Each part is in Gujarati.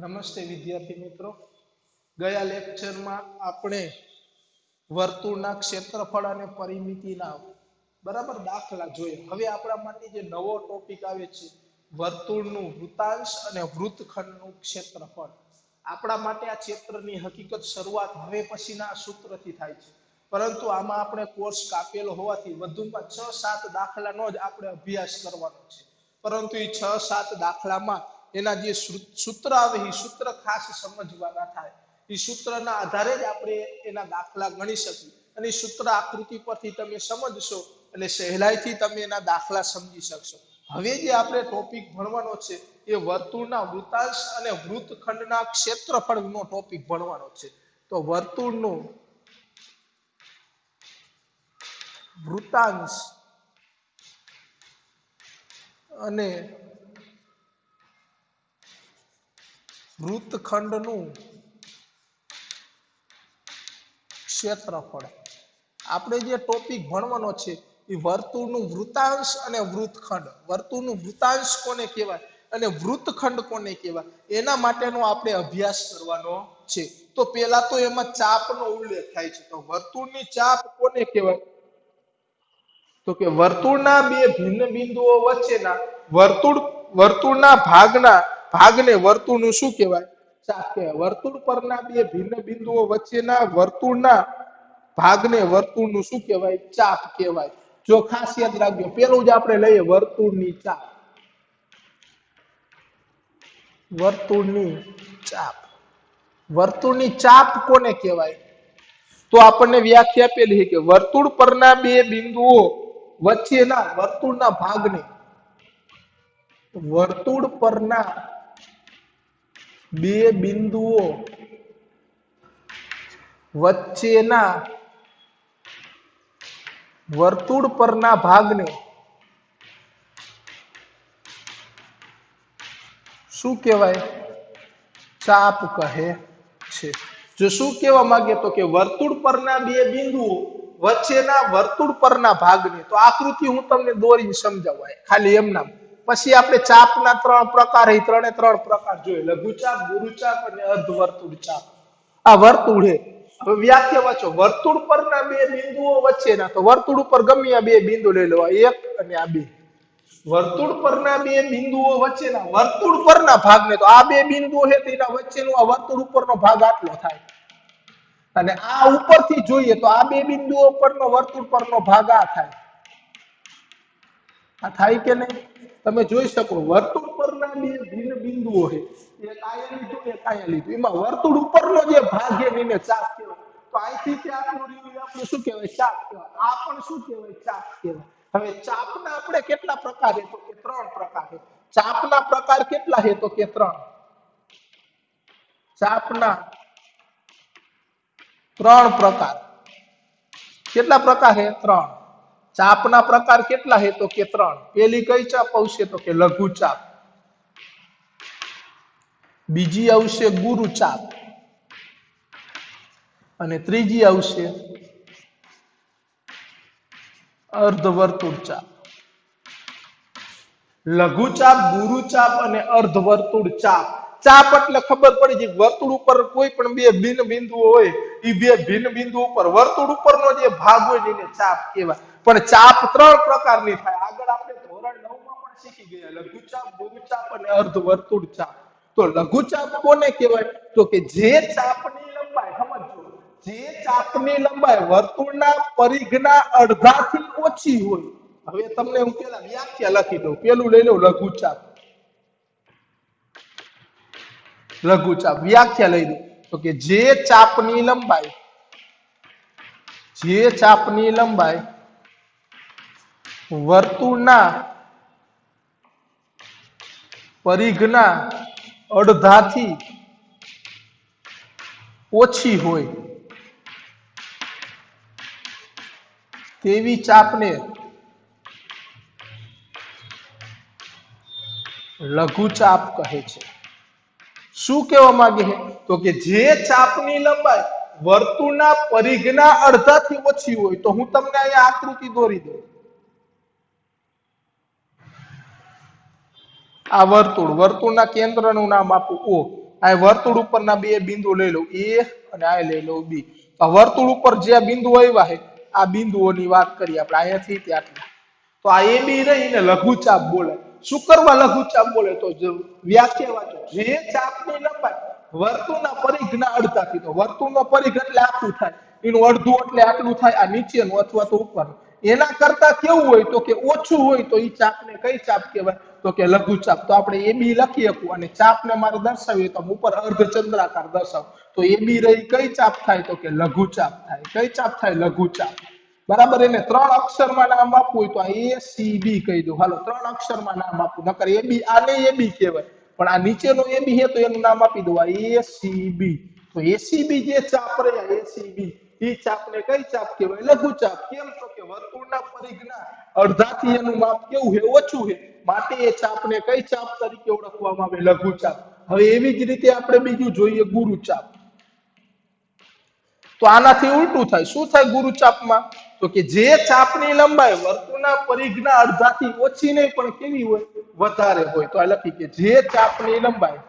નમસ્તે વિદ્યાર્થી મિત્રો, ગયા લેક્ચરમાં આપણે વર્તુળના ક્ષેત્રફળ અને પરિમિતિના બરાબર દાખલા જોયા. હવે આપણા માટે જે નવો ટોપિક આવે છે વર્તુળનું વૃત્તાંશ અને વૃત્તખંડનું ક્ષેત્રફળ. આપણા માટે આ ક્ષેત્રની હકીકત શરૂઆત હવે પછીના સૂત્રથી થાય છે, પરંતુ આમાં આપણે કોર્સ કાપેલો હોવાથી વધુમાં 6-7 દાખલાનો જ આપણે અભ્યાસ કરવાનો છે. પરંતુ એ 6-7 દાખલામાં એના જે સૂત્ર આવે એ સૂત્ર ખાસ સમજવાના થાય. એ સૂત્રના આધારે જ આપણે એના દાખલા ગણી શકીએ, અને એ સૂત્ર આકૃતિ પરથી તમે સમજશો એટલે સહેલાઈથી તમે એના દાખલા સમજી શકશો. હવે જે આપણે ટોપિક ભણવાનો છે એ વર્તુળના વૃત્તાંશ અને વૃત્તખંડના ક્ષેત્રફળનો ટોપિક ભણવાનો છે. તો વર્તુળનું વૃત્તાંશ અને વૃત્તખંડનું ક્ષેત્રફળ. આપણે જે ટોપિક ભણવાનો છે એ વર્તુળનું વૃત્તાંશ અને વૃત્તખંડ. વર્તુળનું વૃત્તાંશ કોને કહેવાય અને વૃત્તખંડ કોને કહેવાય એના માટેનો આપણે અભ્યાસ કરવાનો છે. તો પહેલા તો એમાં ચાપનો ઉલ્લેખ થાય છે. તો વર્તુળની ચાપ કોને કહેવાય? તો કે વર્તુળના બે ભિન્ન બિંદુઓ વચ્ચેના વર્તુળના ભાગને વર્તુળનું શું કહેવાય? ચાપ કહેવાય. વર્તુળ પરના બે ભિન્ન બિંદુઓ વચ્ચેના વર્તુળના ભાગને વર્તુળનું શું કહેવાય? ચાપ કહેવાય. જો ખાસ યાદ રાખજો, પેલું જ આપણે લઈએ વર્તુળની ચાપ. વર્તુળની ચાપ. વર્તુળની ચાપ કોને કહેવાય? તો આપણને વ્યાખ્યા આપેલી છે કે વર્તુળ પરના બે બિંદુઓ વચ્ચેના વર્તુળના ભાગને, વર્તુળ પરના બે બિંદુઓ વચ્ચેના વર્તુળ પરના ભાગને શું કહેવાય? ચાપ કહે છે. જો શું કહેવા માંગે તો કે વર્તુળ પરના બે બિંદુઓ વચ્ચેના વર્તુળ પરના ભાગને, તો આકૃતિ હું તમને દોરીને સમજાવું ખાલી એમના. પછી આપણે ચાપના 3 પ્રકાર, એ 3 પ્રકાર જોઈએ: લઘુચાપ, ગુરુચાપ અને અર્ધવર્તુળ ચાપ. આ વર્તુળ છે. હવે વ્યાખ્યા વાંચો. વર્તુળ પરના બે બિંદુઓ વચ્ચેના, તો વર્તુળ ઉપર ગમે આ બે બિંદુ લઈ લો, 1 અને આ 2. વર્તુળ પરના બે બિંદુઓ વચ્ચેના વર્તુળ પરના ભાગને, તો આ બે બિંદુઓ છે તેના વચ્ચેનો આ વર્તુળ ઉપરનો ભાગ આટલો થાય. અને આ ઉપરથી જોઈએ તો આ બે બિંદુઓ પરનો વર્તુળ પરનો ભાગ આ થાય. આ થાય કે નહીં? તમે જોઈ શકો વર્તુળ પરના બે ભિન્ન બિંદુઓ છે, એક આયા લીધું, એક આયા લીધું. એમાં વર્તુળ ઉપરનો જે ભાગ છે એને ચાપ કહેવાય. તો અહીંથી તે આપણું રહ્યું, આપણે શું કહેવાય? ચાપ કહેવાય. આ પણ શું કહેવાય? ચાપ કહેવાય. હવે ચાપના આપણે કેટલા પ્રકાર છે? તો કે 3 પ્રકાર છે. ચાપના પ્રકાર કેટલા છે? તો કે 3. ચાપના 3 પ્રકાર. કેટલા પ્રકાર છે? 3. ચાપના પ્રકાર કેટલા છે? તો કે 3. પેલી કઈ ચાપ આવશે? તો કે લઘુ ચાપ. બીજી આવશે ગુરુ ચાપ, અને ત્રીજી આવશે અર્ધવર્તુળ ચાપ. લઘુ ચાપ, ગુરુ ચાપ અને અર્ધવર્તુળ ચાપ. ચાપ એટલે ખબર પડી જાય વર્તુળ ઉપર કોઈ પણ બે ભિન્ન બિંદુઓ હોય, એ બે ભિન્ન બિંદુ ઉપર વર્તુળ ઉપરનો જે ભાગ હોય એને ચાપ કહેવાય. પણ ચાપ 3 પ્રકારની થાય. આગળ આપણે ધોરણ 9 માં પણ શીખી ગયા: લઘુ ચાપ, ગુરુ ચાપ અને અર્ધવર્તુળ ચાપ. તો લઘુ ચાપ કોને કહેવાય? તો કે જે ચાપની લંબાઈ, સમજો, જે ચાપની લંબાઈ વર્તુળના પરિઘના અડધાથી ઓછી હોય. હવે તમને હું પેલા વ્યાખ્યા લખી દઉં. પેલું લઈ લઉં લઘુ ચાપ. લઘુ ચાપ વ્યાખ્યા લઈ દઉં તો કે જે ચાપની લંબાઈ વર્તુળના પરિઘના અડધાથી ઓછી હોય તેવી ચાપને લઘુ ચાપ કહે છે. શું કહેવા માંગે છે? તો કે જે ચાપની લંબાઈ વર્તુળના પરિઘના અડધાથી ઓછી હોય. તો હું તમને અહીંયા આકૃતિ દોરી દઉં. આ વર્તુળના કેન્દ્રનું નામ આપું O. આ વર્તુળ ઉપરના બે બિંદુ લઈ લઉં એ અને આ લઈ લઉં બી. તો વર્તુળ ઉપર જે બિંદુ આવ્યા છે આ બિંદુઓની વાત કરીએ આપણે અહીંયાથી ત્યાંથી. તો આ એ બી રહીને લઘુચાપ બોલે. શું કરવા લઘુચાપ બોલે? તો વ્યાખ્યા વાંચો. જે ચાપની લંબાઈ વર્તુળના પરિઘના અડધાથી, તો વર્તુળનો પરિઘ એટલે આટલું થાય, એનું અડધું એટલે આટલું થાય, આ નીચેનું અથવા તો ઉપરનું. એના કરતા કેવું હોય તો કે ઓછું હોય તો એ ચાપને કઈ ચાપ કહેવાય? તો કે લઘુચાપ. તો આપણે એ બી લખી શકું અને ચાપને મારે દર્શાવીએ તો ઉપર અર્ધચંદ્રાકાર દર્શાવ. તો એ બી રહી કઈ ચાપ થાય? તો કે લઘુચાપ થાય. કઈ ચાપ થાય? લઘુચાપ. બરાબર. એને ત્રણ અક્ષરમાં નામ આપવું હોય તો આ એ સી બી કહી દઉં. હાલો, ત્રણ અક્ષરમાં નામ આપવું. નકર એ બી, આને એ બી કહેવાય, પણ આ નીચેનો એ બી છે તો એનું નામ આપી દઉં આ એ સી બી. તો એસીબી જે ચાપ રહ્યા એસીબી, એ ચાપને કઈ ચાપ કહેવાય? લઘુચાપ. કેમ? તો કે વર્તુળના પરિઘના અડધાથી એનું માપ કેવું છે? ઓછું છે, માટે એ ચાપને કઈ ચાપ તરીકે ઓળખવામાં આવે? લઘુચાપ. હવે એવી જ રીતે આપણે બીજું જોઈએ ગુરુચાપ. તો આનાથી ઉલટું થાય. શું થાય ગુરુચાપમાં? તો કે જે ચાપની લંબાઈ વર્તુળના પરિઘના અડધાથી ઓછી નહીં પણ કેવી હોય? વધારે હોય. તો આ લખી કે જે ચાપની લંબાઈ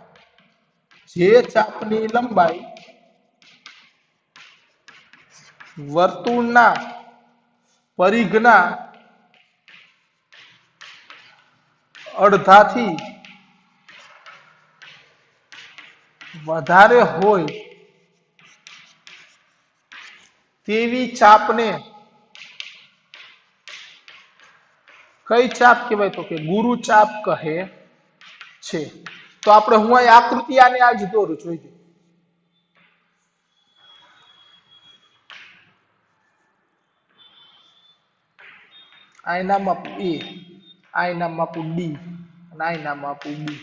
વર્તુળના પરિઘના અડધાથી વધારે હોય તેવી ચાપને કઈ ચાપ કહેવાય? તો કે ગુરુચાપ કહે છે. તો આપણે હું અહીં આકૃતિ આને આજ દોરું છું. આ નામ આપું એ, આ નામ આપું ડી, અને આ નામ આપું બી.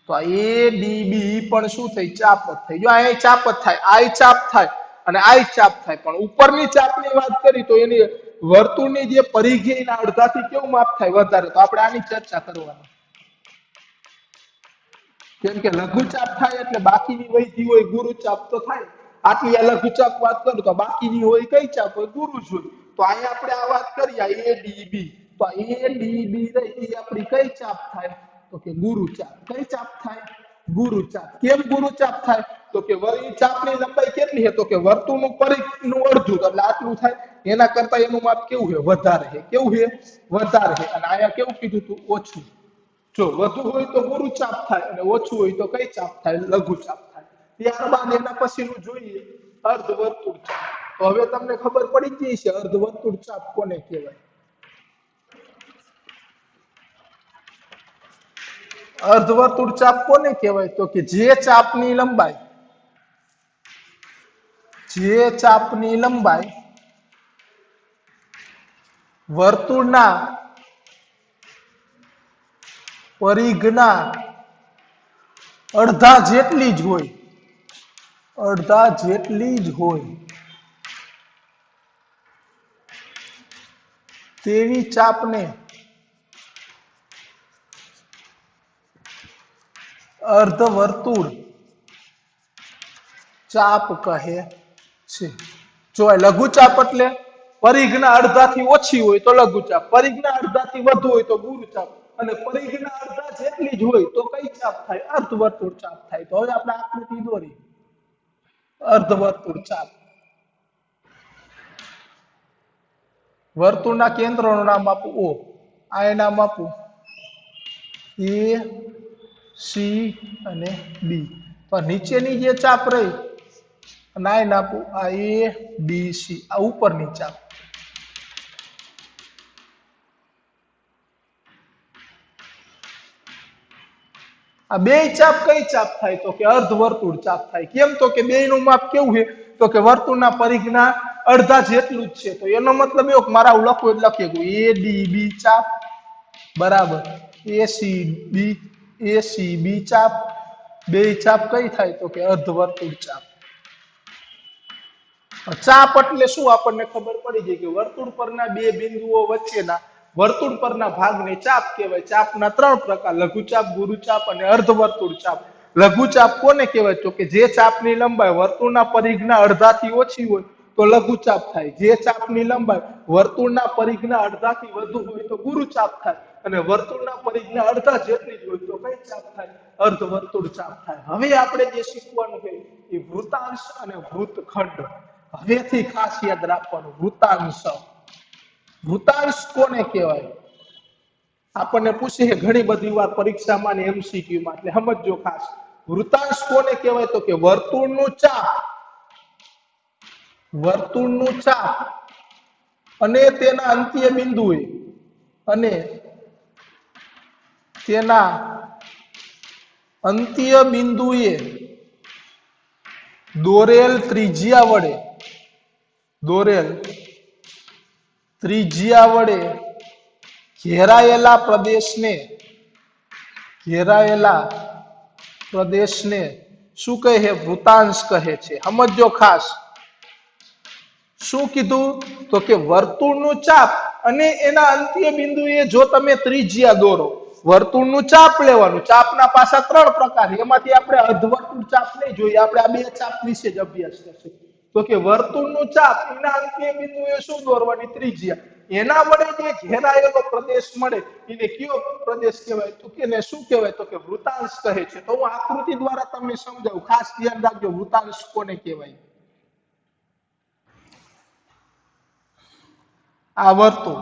તો આ એ ડી બી પણ શું થઈ? ચાપ જ થઈ. જો આ ચાપ જ થાય, આ ચાપ થાય અને આ ચાપ થાય. પણ ઉપરની ચાપની વાત કરી તો એની વર્તુળની જે પરિઘ એના અડધાથી કેવું માપ થાય? વધારે. તો આપણે આની ચર્ચા કરવાની. કેમ કે લઘુચાપ થાય એટલે બાકીની વહીથી હોય ગુરુચાપ તો થાય. આટલી આ લઘુચાપ વાત કરું તો બાકીની હોય કઈ ચાપ હોય? ગુરુ જ હોય. તો અહીંયા આપણે આ વાત કરીએ એ ડી બી. તો એ ડી બી રહી એ આપણી કઈ ચાપ થાય? તો કે ગુરુચાપ. કઈ ચાપ થાય? ગુરુચાપ. કેમ ગુરુચાપ થાય? તો કે વળી ચાપની લંબાઈ કેટલી છે? તો કે વર્તુળનું પરિઘનું અડધું, એટલે આટલું થાય. એના કરતા એનું માપ કેવું છે? વધારે છે. કેવું છે? વધારે છે. અને અહીંયા કેવું કીધું તું? ઓછું. જો વધુ હોય તો ગુરુચાપ થાય અને ઓછું હોય તો કઈ ચાપ થાય? લઘુચાપ થાય. ત્યારબાદ એના પછીનું જોઈએ અર્ધવર્તુળ ચાપ. તો હવે તમને ખબર પડી ગઈ છે અર્ધવર્તુળ ચાપ કોને કહેવાય? અર્ધવર્તુળ ચાપ કોને કહેવાય? તો કે જે ચાપની લંબાઈ વર્તુળના પરિઘના અડધા જેટલી જ હોય તેવી ચાપને અર્ધવર્તુળ ચાપ કહે છે. જો લઘુચાપ એટલે પરિઘના અડધાથી ઓછી હોય તો લઘુચાપ, પરિઘના અડધાથી વધુ હોય તો ગુરુચાપ, અને પરિઘના અડધા જેટલી જ હોય તો કઈ ચાપ થાય? અર્ધવર્તુળ ચાપ થાય. તો હવે આપણે આકૃતિ દોરી અર્ધવર્તુળ ચાપ. વર્તુળના કેન્દ્રનું નામ આપું ઓ, આ નામ આપું એ સી અને બી. તો નીચેની જે ચાપ રહી અને આ નાપું આ એ બી સી, આ ઉપરની ચાપ. આ બે ચાપ કઈ ચાપ થાય? તો કે અર્ધવર્તુળ ચાપ થાય. કેમ? તો કે બેયનું માપ કેવું છે? તો કે વર્તુળના પરિઘના અડધા જેટલું જ છે. તો એનો મતલબ એવો કે મારે આવું લખવું એટલે લખી શકું એ ડી બી ચાપ બરાબર એ સી બી ચાપ. બે ચાપ કઈ થાય? તો કે અર્ધવર્તુળ ચાપ. ચાપ એટલે શું? આપણને ખબર પડી ગઈ કે વર્તુળ પરના બે બિંદુઓ વચ્ચેના વર્તુળ પરના ભાગને ચાપ કહેવાય. ચાપના ત્રણ પ્રકાર: લઘુચાપ, ગુરુચાપ અને અર્ધવર્તુળ ચાપ. લઘુચાપ કોને કહેવાય? તો કે જે ચાપની લંબાઈ વર્તુળના પરિઘના અડધાથી ઓછી હોય તો લઘુચાપ થાય. જે ચાપની લંબાઈ વર્તુળના પરિઘના અડધાથી વધુ હોય તો ગુરુચાપ થાય, અને વર્તુળના પરિઘના અડધા જેટલી જ હોય તો કઈ ચાપ થાય? અર્ધવર્તુળ ચાપ થાય. હવે આપણે જે શીખવાનું છે એ વૃતાંશ અને વૃત્તખંડ. હવેથી ખાસ યાદ રાખવાનું, વૃતાંશ. વૃતાંશ કોને કહેવાય? આપણને પૂછે છે ઘણી બધી વાર પરીક્ષામાં ને એમસીક્યુમાં, એટલે સમજજો ખાસ. વૃતાંશ કોને કહેવાય? તો કે વર્તુળનું ચાપ, વર્તુળનું ચાપ અને તેના અંત્ય બિંદુએ, અને તેના અંત્ય બિંદુએ દોરેલ ત્રિજ્યા વડે, દોરેલ ત્રિજ્યા વડે ઘેરાયેલા પ્રદેશને, ઘેરાયેલા પ્રદેશને શું કહે છે? વૃતાંશ કહે છે. સમજો ખાસ. શું કીધું? તો કે વર્તુળનું ચાપ અને એના અંત્ય બિંદુએ જો તમે ત્રિજ્યા દોરો, વર્તુળનું ચાપ લેવાનું. ચાપના પાસા 3 પ્રકાર, એમાંથી આપણે અર્ધવર્તુળ ચાપ નહીં જોઈએ, આપણે આ 2 ચાપ વિશે જ અભ્યાસ કરશું. તો કે વર્તુળનું ચાપ, એના અંત્ય બિંદુએ શું દોરવાની? ત્રિજ્યા. એના વડે જે ઘેરાયેલો પ્રદેશ મળે એને કયો પ્રદેશ કહેવાય? તો કે એને શું કહેવાય? તો કે વૃતાંશ કહે છે. તો હું આકૃતિ દ્વારા તમને સમજાવું, ખાસ ધ્યાન રાખજો વૃતાંશ કોને કહેવાય. આ વર્તુળ,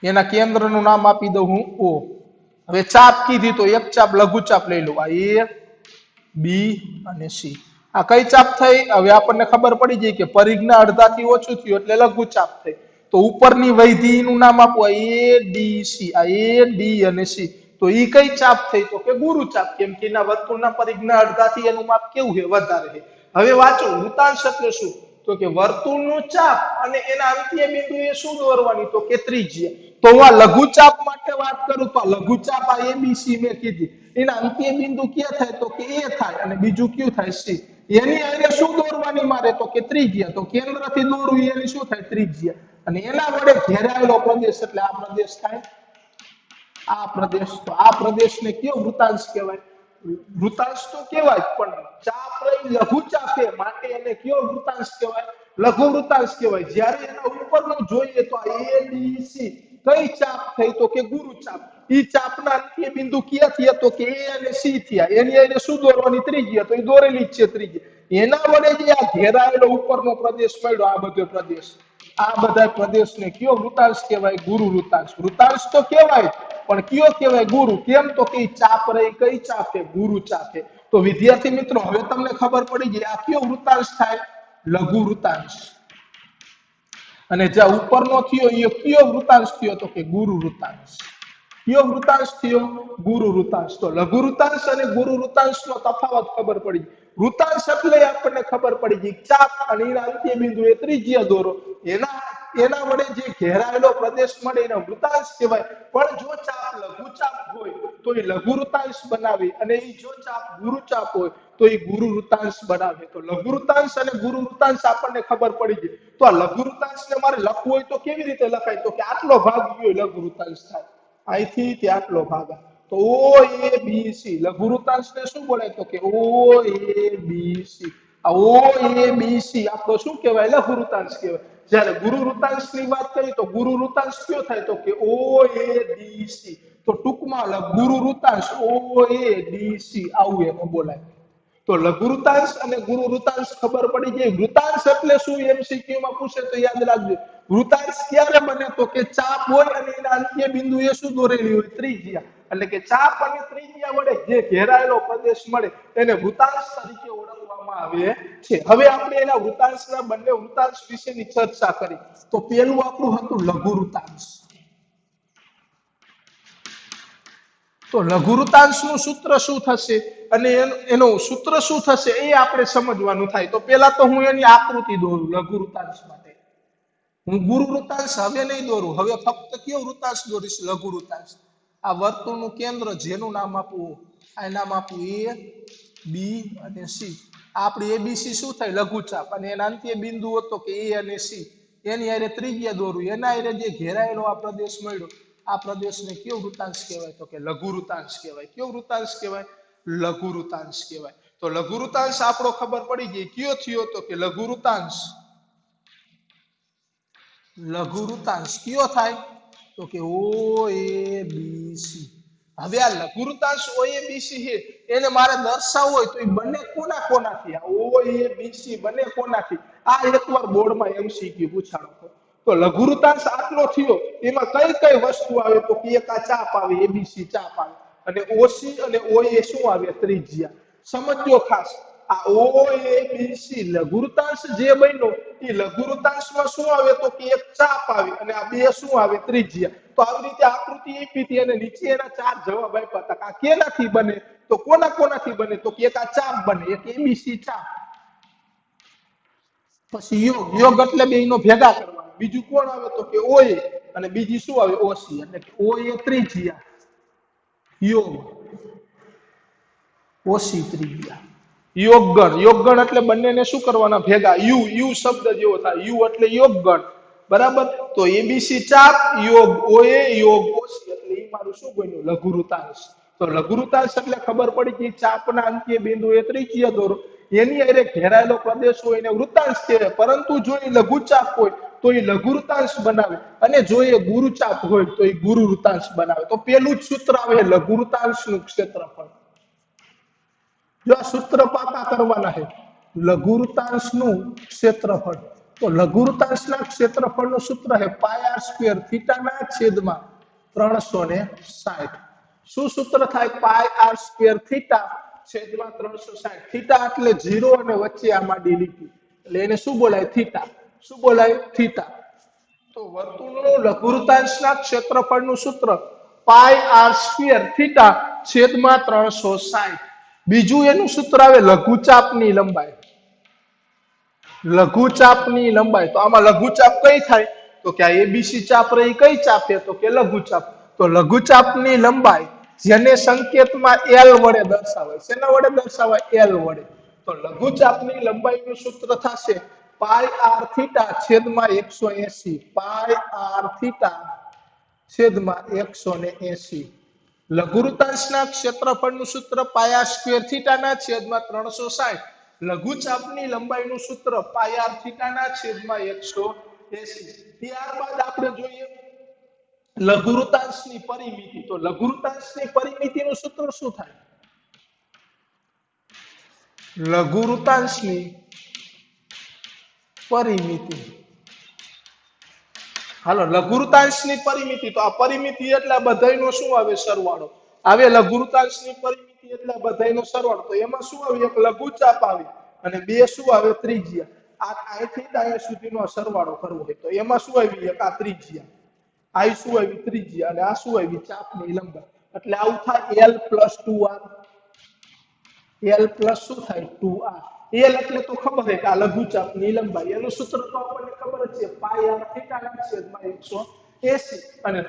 એના કેન્દ્રનું નામ આપી દઉં હું O. હવે ચાપ કીધી તો એક ચાપ લઘુચાપ લઈ લો, આ A, B અને C. આ કઈ ચાપ થઈ? હવે આપણને ખબર પડી ગઈ કે પરિઘના અડધાથી ઓછું થયું એટલે લઘુચાપ થઈ. તો ઉપરની વૈધીનું નામ આપો, A D C. આ A D અને C, તો ઈ કઈ ચાપ થઈ? તો કે ગુરુચાપ. કેમ કે એના વર્તુળના પરિઘના અડધાથી એનું માપ કેવું છે? વધારે છે. હવે વાંચો, વૃતાંશ એટલે શું? તો કે વર્તુળનું ચાપ અને એના અંત્ય બિંદુએ શું દોરવાની? તો કે ત્રિજ્યા. તો હું આ લઘુચાપ માટે વાત કરું તો આ લઘુચાપ આ ABC મેં કીધી, એના અંત્ય બિંદુ ક્યાં થાય? તો કે A થાય, અને બીજું કયું થાય? C. એની આરે શું દોરવાની મારે? તો કે ત્રિજ્યા. તો કેન્દ્રથી દોરવું એની શું થાય? ત્રિજ્યા. અને એના વડે ઘેરાયેલો પ્રદેશ એટલે આ પ્રદેશ થાય, આ પ્રદેશ. તો આ પ્રદેશને કયો વૃતાંશ કહેવાય? વૃતાંશ તો કહેવાય, પણ ચાપ રહી લઘુચાપ છે માટે એને કયો વૃતાંશ કહેવાય? લઘુ વૃતાંશ કહેવાય. જ્યારે એના ઉપરનું જોઈએ તો આ ABC કઈ ચાપ થઈ? તો કે ગુરુચાપ. ઈ ચાપના અંત્ય બિંદુ ક્યાં થયા? તો કે A અને C થયા. એની આને શું દોરવાની? ત્રિજ્યા. તો એ દોરેલી જ છે ત્રિજ્યા. એના વડે જે આ ઘેરાયેલો ઉપરનો પ્રદેશ મળ્યો, આ બધો પ્રદેશ, આ બધા પ્રદેશને કયો વૃતાંશ કહેવાય? ગુરુ વૃતાંશ. વૃતાંશ તો કહેવાય, પણ કયો કહેવાય? ગુરુ. કેમ? તો કે ચાપ રહી કઈ ચાપ છે? ગુરુ ચાપ છે. તો વિદ્યાર્થી મિત્રો, હવે તમને ખબર પડી ગઈ આ કયો વૃતાંશ થાય? લઘુ વૃતાંશ. અને જ્યાં ઉપરનો થયો એ કયો વૃતાંશ થયો? તો કે ગુરુ વૃતાંશ. કયો વૃતાંશ થયો? ગુરુ વૃતાંશ. તો લઘુ વૃતાંશ અને ગુરુ વૃતાંશનો તફાવત ખબર પડી. વૃતાંશ એટલે આપણને ખબર પડી ગઈ ચાપ અને એના અંત્ય બિંદુએ ત્રિજ્યા દોરો, એના વડે જે ઘેરાયેલો પ્રદેશ મળે એને વૃતાંશ કહેવાય. પણ જો ચાપ લઘુચાપ હોય તો એ લઘુ વૃતાંશ બનાવે, અને એ જો ચાપ ગુરુચાપ હોય તો એ ગુરુ વૃતાંશ બનાવે. તો લઘુ વૃતાંશ અને ગુરુ વૃતાંશ આપણને ખબર પડી ગઈ. તો આ લઘુ વૃતાંશને મારે લખવું હોય તો કેવી રીતે લખાય? તો કે આટલો ભાગ ગયો લઘુ વૃતાંશ થાય, અહીંથી તે આટલો ભાગ. તો OABC લઘુ વૃતાંશને શું બોલાય? તો કે OABC. આ OABC આપણો શું કહેવાય? લઘુ વૃતાંશ કહેવાય. જ્યારે ગુરુ વૃતાંશની વાત કરીએ તો ગુરુ વૃતાંશ કયો થાય? તો કે OADC. તો ટૂંકમાં ગુરુ વૃતાંશ OADC આવું એને બોલાય. તો લઘુ વૃતાંશ અને ગુરુ વૃતાંશ ખબર પડી ગઈ. વૃતાંશ એટલે શું? MCQ માં પૂછે તો યાદ રાખજો. વૃતાંશ ક્યારે બને? તો કે ચાપ હોય અને એના અંત્ય બિંદુએ શું દોરેલી હોય? ત્રિજ્યા. એટલે કે ચાપ અને ત્રિજ્યા વડે જે ઘેરાયેલો પ્રદેશ મળે એને વૃતાંશ તરીકે ઓળખવામાં આવે છે. હવે આપણે એના વૃતાંશના બંને વૃતાંશ વિશેની ચર્ચા કરી. તો પેલું આપણું હતું લઘુ વૃતાંશ. તો લઘુ વૃતાંશનું સૂત્ર શું થશે અને એનું સૂત્ર શું થશે એ આપણે સમજવાનું થાય. તો પહેલા તો હું એની આકૃતિ દોરું લઘુ વૃતાંશ માટે. હું ગુરુ વૃતાંશ હવે નહીં દોરું, હવે ફક્ત કયો વૃતાંશ દોરીશ? લઘુ વૃતાંશ. આ વર્તુળનું કેન્દ્ર જેનું નામ આપવું, આ નામ આપવું A, B અને C. આપણી ABC શું થાય? લઘુચાપ. અને એના અંત્ય બિંદુઓ તો કે A અને C. એની હારે ત્રિજ્યા દોરું, એના હારે જે ઘેરાયેલો આ પ્રદેશ મળ્યો, આ પ્રદેશને કયો વૃતાંશ કહેવાય? તો કે લઘુ વૃતાંશ કહેવાય. કયો વૃતાંશ કહેવાય? લઘુ વૃતાંશ કહેવાય. તો લઘુવૃતાંશ આપણો ખબર પડી ગઈ કયો થયો તો કે લઘુવૃતાંશ કયો થાય તો કે ઓ એ બી સી. હવે આ લઘુવૃતાંશ ઓ એ બી સી છે એને મારે દર્શાવવો હોય તો એ બંને કોના કોનાથી આ ઓ એ બી સી બંને કોનાથી આ એકવાર બોર્ડમાં એમસીક્યુ પૂછાણો તો લઘુવૃતાંશ આટલો થયો એમાં કઈ કઈ વસ્તુ આવે તો કે એક આ ચાપ આવે એબીસી ચાપ આવે અને ઓસી અને ઓએ શું આવે ત્રિજ્યા. સમજો ખાસ આ ઓએબીસી લઘુવૃતાંશ જે બન્યો એ લઘુવૃતાંશમાં શું આવે તો કે એક ચાપ આવે અને આ બે શું આવે ત્રિજ્યા. તો આવી રીતે આકૃતિ આપી હતી અને નીચે એના ચાર જવાબ આપ્યા હતા આ કેનાથી બને તો કોના કોનાથી બને તો કે એક આ ચાપ બને એક એબીસી ચાપ પછી યોગ એટલે બેયનો ભેગા કરવાનો બીજું કોણ આવે તો કે ઓએ અને બીજી શું આવે ઓસી એટલે કે ઓએ ત્રિજ્યા યોગ ઓસી ત્રિજ્યા યોગગણ એટલે બંનેને શું કરવાના ભેગા યુ શબ્દ જેવો થાય યુ એટલે યોગગણ બરાબર. તો એબીસી ચાપ યોગ ઓએ યોગ ઓસી એટલે એ મારું શું બન્યું લઘુવૃતાંશ. તો લઘુવૃતાંશ એટલે ખબર પડી કે ચાપના અંત્ય બિંદુ એ ત્રિજ્યા દોરો એની અરે ઘેરાયેલો પ્રદેશ હોય એને વૃતાંશ કહેવાય પરંતુ જો એ લઘુચાપ હોય તો એ લઘુવૃતાંશ બનાવે અને જો એ ગુરુચાપ હોય તો એ ગુરુવૃતાંશ બનાવે. તો પેલું જ સૂત્ર આવે લઘુવૃતાંશનું ક્ષેત્રફળ. જો આ સૂત્ર પાકા કરવાના છે લઘુવૃતાંશનું ક્ષેત્રફળ તો લઘુવૃતાંશના ક્ષેત્રફળનું સૂત્ર છે પાય આર સ્ક્વેર થીટાના છેદમાં 360. શું સૂત્ર થાય પાય આર સ્ક્વેર થીટા છેદમાં 360. થીટા એટલે 0 અને વચ્ચે આમાં ડી લીટી એટલે એને શું બોલાય થીટા. શું બોલાય થીટા. તો વર્તુળનું લઘુવૃતાંશના ક્ષેત્રફળનું સૂત્ર પાય આર સ્ક્વેર થીટા છેદમાં 360. બીજું એનું સૂત્ર આવે લઘુચાપની લંબાઈ. લઘુચાપની લંબાઈ તો આમાં લઘુચાપ કઈ થાય તો કે આ એબીસી ચાપ રહી કઈ ચાપે તો કે લઘુચાપ. તો લઘુચાપની લંબાઈ જેને સંકેતમાં એલ વડે દર્શાવાય શેના વડે દર્શાવાય એલ વડે. તો લઘુચાપની લંબાઈનું સૂત્ર થશે પાય આર થીટા છેદમાં 180. પાય આર થીટા છેદમાં 180. લઘુવૃતાંશના ક્ષેત્રફળનું સૂત્ર પાય આર સ્ક્વેર થીટાના છેદમાં 360. લઘુચાપની લંબાઈનું સૂત્ર પાય આર થીટાના છેદમાં 180. ત્યારબાદ આપણે જોઈએ લઘુવૃતાંશની પરિમિતિ. તો લઘુવૃતાંશની પરિમિતિનું સૂત્ર શું થાય લઘુવૃતાંશની પરિમિતિ. હાલો લઘુવૃતાંશની પરિમિતિ તો આ પરિમિતિ એટલે બધાયનો શું આવે સરવાળો આવે. લઘુવૃતાંશની પરિમિતિ એટલે બધાયનો સરવાળો તો એમાં શું આવે એક લઘુચાપ આવે અને બે શું આવે ત્રિજ્યા. આ અહીંથી અહીં સુધીનો સરવાળો કરવો હોય તો એમાં શું આવી એક આ ત્રિજ્યા આ શું આવી ત્રિજ્યા અને આ શું આવી ચાપની લંબાઈ એટલે આવું થાય l + 2r. l + શું થાય 2r. l એટલે તો ખબર છે કે આ લઘુચાપની લંબાઈ એનું સૂત્ર તો આપણને ખબર જ છે પાય આર થીટાના છેદમાં 180 અને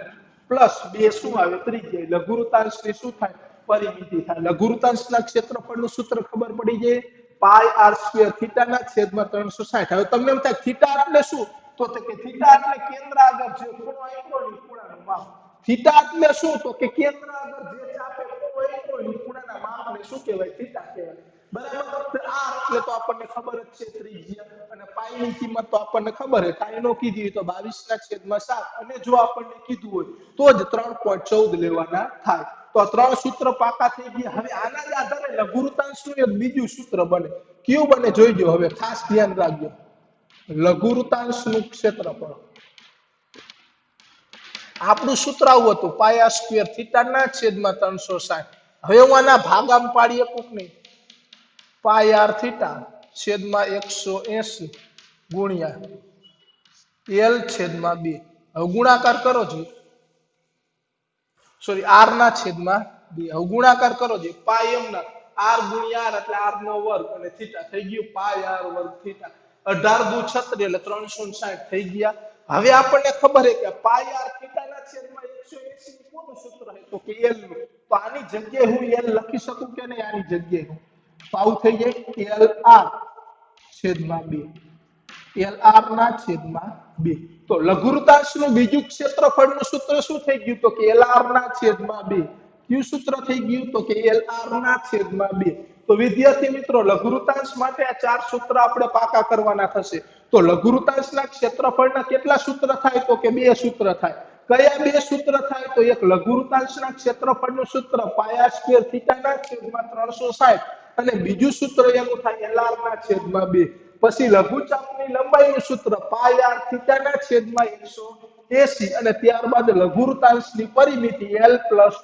પ્લસ બે શું આવે ત્રિજ્યા. લઘુવૃતાંશની શું થાય પરિમિતિ થાય. લઘુવૃતાંશના ક્ષેત્રફળનું સૂત્ર ખબર પડી જાય પાય આર સ્ક્વેર થીટાના છેદમાં 360. હવે તમને એમ થાય થીટા એટલે શું તો કે થીટા એટલે કેન્દ્ર આગળ જે ખૂણો આપ્યો ને ખૂણાનું માપ. થીટા એટલે શું તો કે કેન્દ્ર આગળ જે ચાપે ખૂણો આપ્યો ને ખૂણાના માપને શું કહેવાય થીટા કહેવાય. બરાબર. આર એટલે તો આપણને ખબર જ છે ત્રિજ્યા અને પાઈની કિંમત તો આપણને ખબર છે કાંઈ નો કીધી તો 22/7 અને જો આપણને કીધું હોય તો જ 3.14 લેવાના થાય. તો ત્રણ સૂત્ર પાકા થઈ ગયા. હવે આના જ આધારે લઘુવૃતાંશનું એક બીજું સૂત્ર બને. કયું બને જોઈજો. હવે ખાસ ધ્યાન રાખજો લઘુવૃતાંશનું ક્ષેત્રફળ. આપણું સૂત્ર આવું હતું પાય આર સ્ક્વેર થીટાના છેદમાં 360. હવે હું આના ભાગામાં પાડી શકું નહીં. પાય આર થીટા છેદમાં 180 ગુણ્યા l છેદમાં 2. હવે ગુણાકાર કરો છો સોરી r ના છેદમાં 2. હવે ગુણાકાર કરો છો પાય m ના r ગુણ્યા r એટલે r નો વર્ગ અને થીટા થઈ ગયું પાય r વર્ગ થીટા. 18 દુ 36 એટલે 360 થઈ ગયા. હવે આપણને ખબર છે કે પાય આર થીટાના છેદમાં 180 કોનું સૂત્ર છે તો કે l નું. તો આની જગ્યાએ હું l લખી શકું કે નહીં આની જગ્યાએ હું તો આવું થઈ જાય lr છેદમાં 2. lr ના છેદમાં 2. તો લઘુવૃતાંશનું બીજું ક્ષેત્રફળનું સૂત્ર શું થઈ ગયું તો કે lr ના છેદમાં 2. કયું સૂત્ર થઈ ગયું તો કે lr ના છેદમાં 2. તો વિદ્યાર્થી મિત્રો લઘુવૃત્તાંશ માટે આ 4 સૂત્ર આપણે પાકા કરવાના થશે. તો લઘુવૃત્તાંશના ક્ષેત્રફળના કેટલા સૂત્ર થાય? તો કે 2 સૂત્ર થાય. કયા 2 સૂત્ર થાય? તો એક લઘુવૃત્તાંશના ક્ષેત્રફળનું સૂત્ર પાયા સ્ક્વેર થીટાના છેદમાં 360 અને બીજું સૂત્ર એનું થાય LR ના છેદમાં 2. પછી લઘુચાપની લંબાઈનું સૂત્ર પાય r થીટાના છેદમાં 180 અને ત્યારબાદ લઘુવૃત્તાંશની પરિમિતિ L + 2r.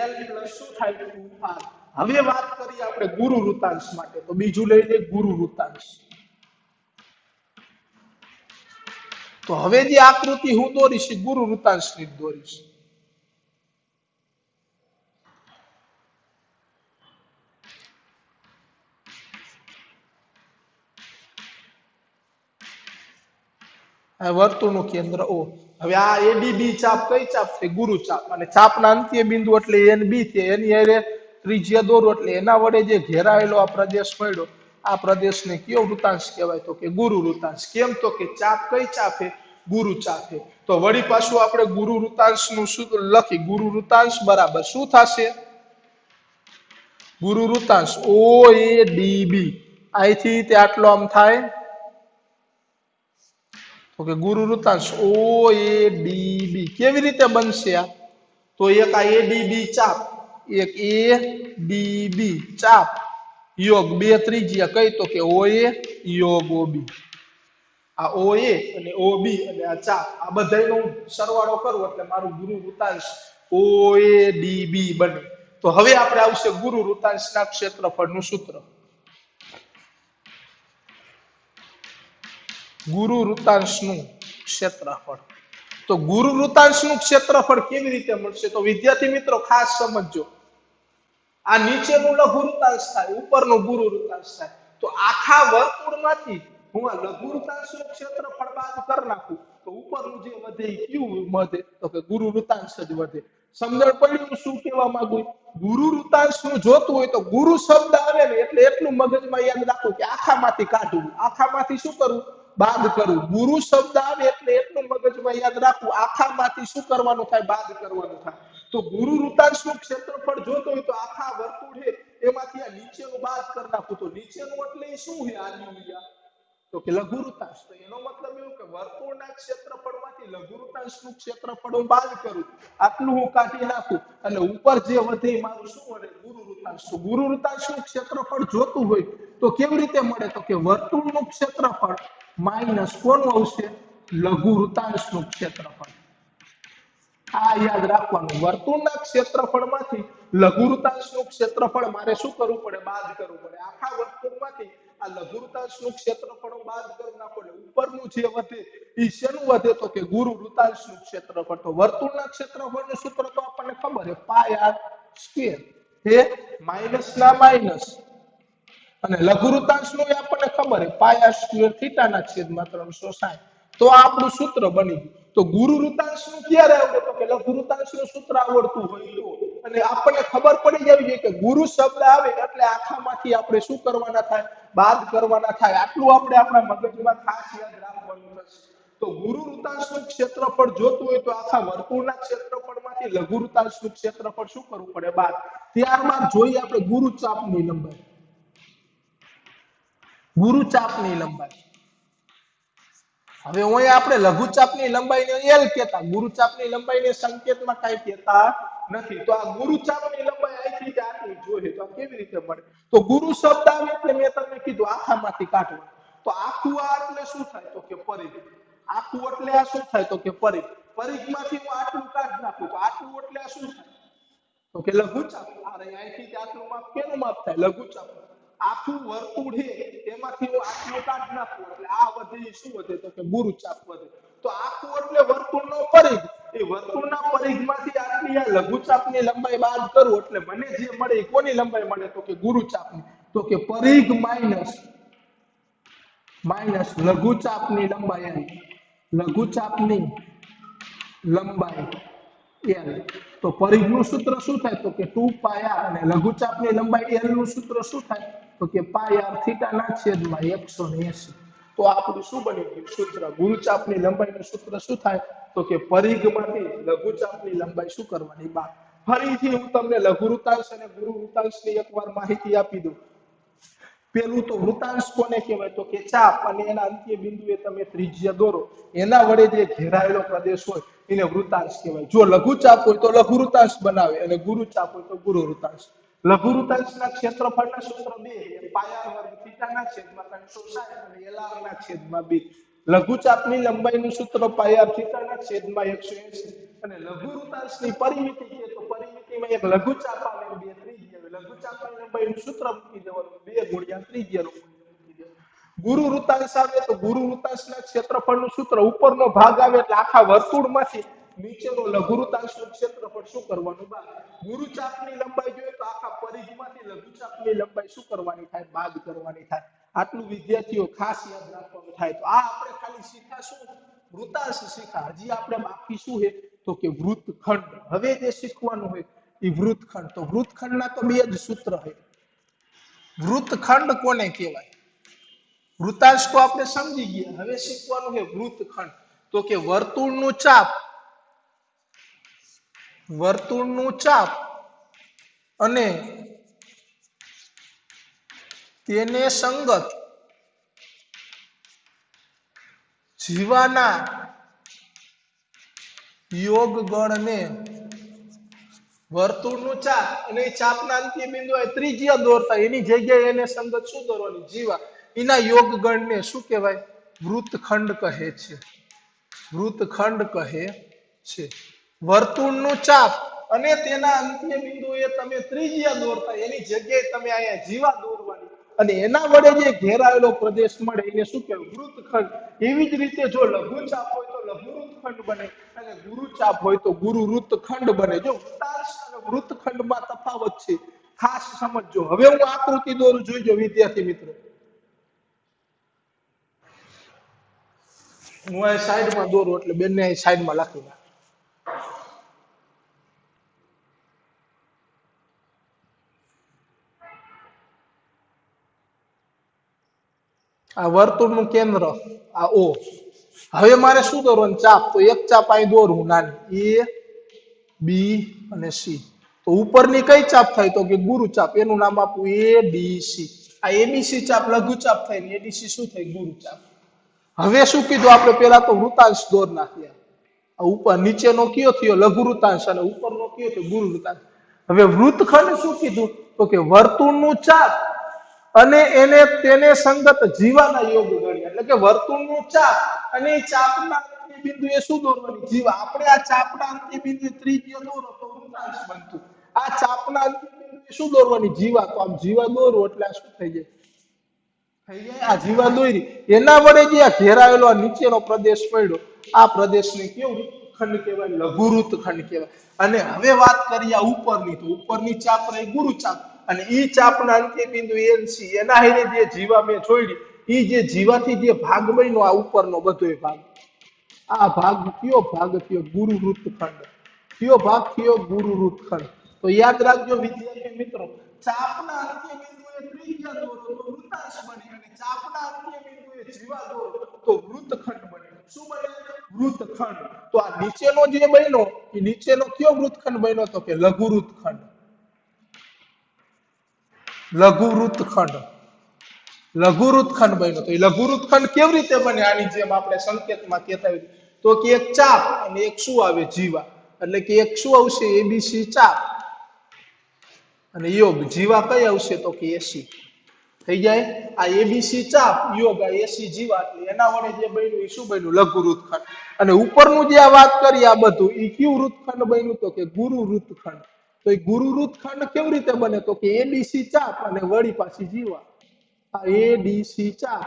L + શું થાય? 2r. હવે વાત કરીએ આપણે ગુરુ વૃત્તાંશ માટે. તો બીજું લઈ લે ગુરુ વૃત્તાંશ. તો હવે જે આકૃતિ હું દોરીશ ગુરુ વૃત્તાંશની દોરીશ. આ વર્તુળનું કેન્દ્ર O. હવે આ ADB ચાપ કઈ ચાપ છે? ગુરુ ચાપ. અને ચાપના અંત્ય બિંદુ એટલે NB છે. એની હારે ત્રિજ્યા દોરો એટલે એના વડે જે ઘેરાયેલો આ પ્રદેશ મળ્યો, આ પ્રદેશને કયો વૃત્તાંશ કહેવાય? તો કે ગુરુ વૃત્તાંશ. કેમ? તો કે ચાપ કઈ ચાપ છે? ગુરુ ચાપ છે. તો વળી પાછું આપણે ગુરુ વૃત્તાંશનું સૂત્ર લખી. ગુરુ વૃત્તાંશ બરાબર શું થશે? ગુરુ વૃત્તાંશ OADB. અહીંથી તે આટલો આમ થાય. તો કે ગુરુ વૃત્તાંશ OADB કેવી રીતે બનશે આ? તો એક આ ADB ચાપ, એક ADB ચાપ યોગ 2 ત્રિજ્યા કઈ? તો કે OA યોગ OB. આ OA અને OB અને આ ચાપ આ બધાયનો સરવાળો કરું એટલે મારું ગુરુ વૃત્તાંશ OADB બને. તો હવે આપણે આવશે ગુરુ વૃત્તાંશના ક્ષેત્રફળનું સૂત્ર. ગુરુ વૃત્તાંશનું ક્ષેત્રફળ. તો ગુરુ વૃત્તાંશનું ક્ષેત્રફળ કેવી રીતે મળશે? તો વિદ્યાર્થી મિત્રો ખાસ સમજજો. આ નીચેનું લઘુ વૃત્તાંશ થાય, ઉપરનું ગુરુ વૃત્તાંશ થાય. તો આખા વર્તુળમાંથી હું આ લઘુ વૃત્તાંશનું ક્ષેત્રફળ બાદ કરી નાખું તો ઉપરનું જે વધે એ કયું વધે? તો કે ગુરુ વૃત્તાંશ જ વધે. સમજણ પડી હું શું કહેવા માંગુ? ગુરુ વૃત્તાંશનું જોતું હોય તો ગુરુ શબ્દ આવે ને એટલે એટલું મગજમાં યાદ રાખવું કે આખામાંથી કાઢવું. આખામાંથી શું કરવું? બાદ કરવું. ગુરુ શબ્દ આવે એટલે એટલું મગજમાં યાદ રાખવું આખામાંથી શું કરવાનું થાય? બાદ કરવાનું થાય. તો ગુરુ વૃત્તાંશનું ક્ષેત્રફળ જોતો હોય તો આખા વર્તુળ છે એમાંથી આ નીચેનું બાદ કરી નાખું. તો નીચેનું એટલે શું છે? આ તો કે લઘુ વૃત્તાંશ. તો એનો મતલબ એવું કે વર્તુળના ક્ષેત્રફળમાંથી લઘુ વૃત્તાંશનું ક્ષેત્રફળ હું બાદ કરું, આટલું હું કાઢી નાખું અને ઉપર જે વધે મારું શું મળે? ગુરુ વૃત્તાંશ. તો ગુરુ વૃત્તાંશનું ક્ષેત્રફળ જોતું હોય તો કેવી રીતે મળે? તો કે વર્તુળનું ક્ષેત્રફળ માઈનસ કોનું આવશે? લઘુ વૃત્તાંશનું ક્ષેત્રફળ. આ યાદ રાખવાનું. વર્તુળના ક્ષેત્રફળમાંથી લઘુ વૃત્તાંશનું ક્ષેત્રફળ મારે શું કરવું પડે? બાદ કરવું પડે. આખા વર્તુળમાંથી આ લઘુ વૃત્તાંશનું ક્ષેત્રફળ બાદ કરી નાખો એટલે ઉપરનું જે વધે એ શેનું વધે? તો કે ગુરુ વૃત્તાંશનું ક્ષેત્રફળ. તો વર્તુળના ક્ષેત્રફળનું સૂત્ર તો આપણને ખબર છે પાય r સ્ક્વેર એ માઈનસ ના માઈનસ અને લઘુ વૃત્તાંશનું આપણને ખબર છે પાય r સ્ક્વેર થીટાના છેદમાં 360. તો આ આપણું સૂત્ર બની ગયું. તો ગુરુ વૃત્તાંશનું ક્યારે આવડે? તો કે લઘુ વૃત્તાંશનું સૂત્ર આવડતું હોય તો. અને આપણને ખબર પડી જવી જોઈએ કે ગુરુ શબ્દ આવે એટલે આખામાંથી આપણે શું કરવાના થાય? બાદ કરવાના થાય. આટલું આપણે આપણા મગજમાં ખાસ યાદ રાખવાનું છે. તો ગુરુ વૃત્તાંશનું ક્ષેત્રફળ જોતું હોય તો આખા વર્તુળના ક્ષેત્રફળમાંથી લઘુ વૃત્તાંશનું ક્ષેત્રફળ શું કરવું પડે? બાદ. ત્યારબાદ જોઈએ આપણે ગુરુ ચાપની લંબાઈ. ગુરુ ચાપની લંબાઈ. હવે અહીંયા આપણે લઘુ ચાપની લંબાઈને L કહેતા, ગુરુ ચાપની લંબાઈને સંકેતમાં કાંઈ કહેતા નથી. તો આ ગુરુ ચાપની લંબાઈ અહીંથી જ આટલી જોઈએ. તો કેવી રીતે મળે? તો ગુરુ શબ્દ આવે એટલે મેં તમને કીધું આખામાંથી કાઢવા. તો આખું આ એટલે શું થાય? તો કે પરિઘ. આખું એટલે આ શું થાય? તો કે પરિઘ. પરિઘમાંથી હું આટલું કાઢી નાખું તો આટલું એટલે આ શું થાય? તો કે લઘુ ચાપ. અરે અહીંથી આટલું માપ કેનું માપ થાય? લઘુ ચાપ. આખું વર્તુળ છે એમાંથી હું આટલું કાઢી નાખું એટલે આ વધે શું વધે? તો કે ગુરુ ચાપ વધે. તો આખું એટલે વર્તુળનો પરિઘ. એ વર્તુળના પરિઘમાંથી આટલી આ લઘુ ચાપની લંબાઈ બાદ કરું એટલે મને જે મળે એ કોની લંબાઈ મળે? તો કે ગુરુ ચાપની. તો કે પરિઘ માઈનસ લઘુ ચાપની લંબાઈ આવી. લઘુ ચાપની લંબાઈ L. તો પરિઘનું સૂત્ર શું થાય? તો કે 2πr અને લઘુ ચાપની લંબાઈ L નું સૂત્ર શું થાય? તો કે પાય r થીટાના છેદમાં 180. તો આપણું શું બની ગયું સૂત્ર? ગુરુ ચાપની લંબાઈનું સૂત્ર શું થાય? તો કે પરિઘમાંથી લઘુ ચાપની લંબાઈ શું કરવાની? બાદ. ફરીથી હું તમને લઘુ વૃતાંશ અને ગુરુ વૃતાંશની એકવાર માહિતી આપી દઉં. પેલું તો વૃતાંશ કોને કહેવાય તો કે ચાપ અને એના અંત્ય બિંદુએ તમે ત્રિજ્યા દોરો એના વડે જે ઘેરાયેલો પ્રદેશ હોય એને વૃતાંશ કહેવાય. જો લઘુ ચાપ હોય તો લઘુ વૃતાંશ બનાવે અને ગુરુ ચાપ હોય તો ગુરુ વૃતાંશ. લઘુ વૃતાંશના ક્ષેત્રફળના સૂત્ર બે પાયા વર્ગ થીટાના છેદમાં 360 અને એલઆરના છેદમાં 2. લઘુ ચાપની લંબાઈનું સૂત્ર પાયા થીટાના છેદમાં 180 અને લઘુ વૃતાંશની પરિમિતિ છે તો પરિમિતિમાં એક લઘુ ચાપ આવે બે ત્રિજ્યા. લઘુ ચાપની લંબાઈનું સૂત્ર મૂકી દેવાનું 2 ગુણ્યા ત્રિજ્યાનું મૂકી દેવાનું. ગુરુ વૃતાંશ આવે તો ગુરુ વૃતાંશના ક્ષેત્રફળનું સૂત્ર ઉપરનો ભાગ આવે એટલે આખા વર્તુળમાંથી નીચેનો લઘુ વૃતાંશનું ક્ષેત્રફળ શું કરવાનું બાદ. ગુરુ ચાપની લંબાઈ જોઈએ તો આખા પરિઘમાંથી લઘુ ચાપની લંબાઈ શું કરવાની થાય બાદ કરવાની થાય. આટલું વિદ્યાર્થીઓ ખાસ યાદ રાખવાનું થાય. તો આ આપણે ખાલી શીખાશું વૃતાંશ શીખા. હજી આપણે બાકી શું છે તો કે વૃત્તખંડ. હવે જે શીખવાનું હોય એ વૃત્તખંડ. તો વૃત્તખંડના તો બે જ સૂત્ર છે. વૃત્તખંડ કોને કહેવાય? વૃતાંશ તો આપણે સમજી ગયા. હવે શીખવાનું છે વૃત્તખંડ. તો કે વર્તુળનું ચાપ અને તેને સંગત જીવાના યોગગણને વર્તુળનું ચાપ અને ચાપના અંત્ય બિંદુએ ત્રિજ્યા દોરતા એની જગ્યાએ એને સંગત શું દોરવાની જીવા એના યોગગણને શું કહેવાય વૃત્તખંડ કહે છે. વૃત્તખંડ કહે છે. વર્તુળનું ચાપ અને તેના અંત્ય બિંદુએ તમે ત્રિજ્યા દોરતા એની જગ્યાએ તમે અહીંયા જીવા દોરવાની અને એના વડે જે ઘેરાયેલો પ્રદેશ મળે એને શું કહેવાય વૃત્તખંડ. એવી જ રીતે જો લઘુ ચાપ હોય તો લઘુ વૃત્તખંડ બને અને ગુરુ ચાપ હોય તો ગુરુ વૃત્તખંડ બને. જો વૃતાંશ અને વૃત્તખંડમાં તફાવત છે ખાસ સમજજો. હવે હું આકૃતિ દોરું જોઈજો વિદ્યાર્થી મિત્રો. હું આ સાઈડમાં દોરું એટલે બેનને અહીં સાઈડમાં લખી નાખ. આ વર્તુળનું કેન્દ્ર આ ઓ. હવે મારે શું દોરવાનું ચાપ તો એક ચાપ અહીં દોરું નાની એ બી અને સી. તો ઉપરની કઈ ચાપ થાય તો કે ગુરુ ચાપ એનું નામ આપું એ ડી સી. આ એબીસી ચાપ લઘુ ચાપ થાય ને એડીસી શું થાય ગુરુ ચાપ. હવે શું કીધું આપણે પેલા તો વૃતાંશ દોર નાખ્યા. આ ઉપર નીચેનો કયો થયો લઘુ વૃતાંશ અને ઉપરનો કયો થયો ગુરુ વૃતાંશ. હવે વૃત્તખંડ શું કીધું તો કે વર્તુળનું ચાપ અને તેને સંગત જીવાના યોગ ગણ્યા. એટલે કે વર્તુળનું ચાપ અને ચાપના અંત્ય બિંદુએ શું દોરવાની જીવા. આપણે આ ચાપના અંત્ય બિંદુએ ત્રિજ્યા દોરો તો વૃતાંશ બનતું. આ ચાપના અંત્ય બિંદુએ શું દોરવાની જીવા. તો આમ જીવા દોરો એટલે આ શું થઈ જાય આ જીવા દોરી એના વડે જે આ ઘેરાયેલો આ નીચેનો પ્રદેશ પડ્યો આ પ્રદેશને કેવું વૃત્તખંડ કહેવાય લઘુ વૃત્તખંડ કહેવાય. અને હવે વાત કરીએ ઉપરની તો ઉપરની ચાપ રહી ગુરુ ચાપ અને ઈ ચાપના અંત્ય બિંદુ એનસી એના હેરે જે જીવા મેં છોડી ઈ જે જીવાથી જે ભાગ બન્યો આ ઉપરનો બધો ભાગ આ ભાગ કયો ભાગ થયો ગુરુ વૃત્તખંડ. કયો ભાગ થયો ગુરુ વૃત્તખંડ. તો યાદ રાખજો વિદ્યાર્થી મિત્રો ચાપના અંત્ય બિંદુએ ત્રિજ્યા દોરો તો વૃતાંશ બને અને ચાપના અંત્ય બિંદુએ જીવા દોરો તો વૃત્તખંડ બને. શું બને વૃત્તખંડ. તો આ નીચેનો જે બન્યો એ નીચેનો કયો વૃત્તખંડ બન્યો તો કે લઘુ વૃત્તખંડ. લઘુ વૃત્તખંડ બન્યો. તો એ લઘુ વૃત્તખંડ કેવી રીતે બને આની જેમ આપણે સંકેતમાં કહેતા હોય તો કે એક ચાપ અને એક શું આવે જીવા. એટલે કે એક શું આવશે એબીસી ચાપ અને યોગ જીવા કઈ આવશે તો કે એસી. થઈ જાય આ એબીસી ચાપ યોગ આ એસી જીવા એટલે એના વડે જે બન્યું એ શું બન્યું લઘુ વૃત્તખંડ. અને ઉપરનું જે આ વાત કરી આ બધું એ કયું વૃત્તખંડ બન્યું તો કે ગુરુ વૃત્તખંડ. તો એ ગુરુ વૃત્તખંડ કેવી રીતે બને તો કે એબીસી ચાપ અને વળી પાછી જીવા. આ એડીસી ચાપ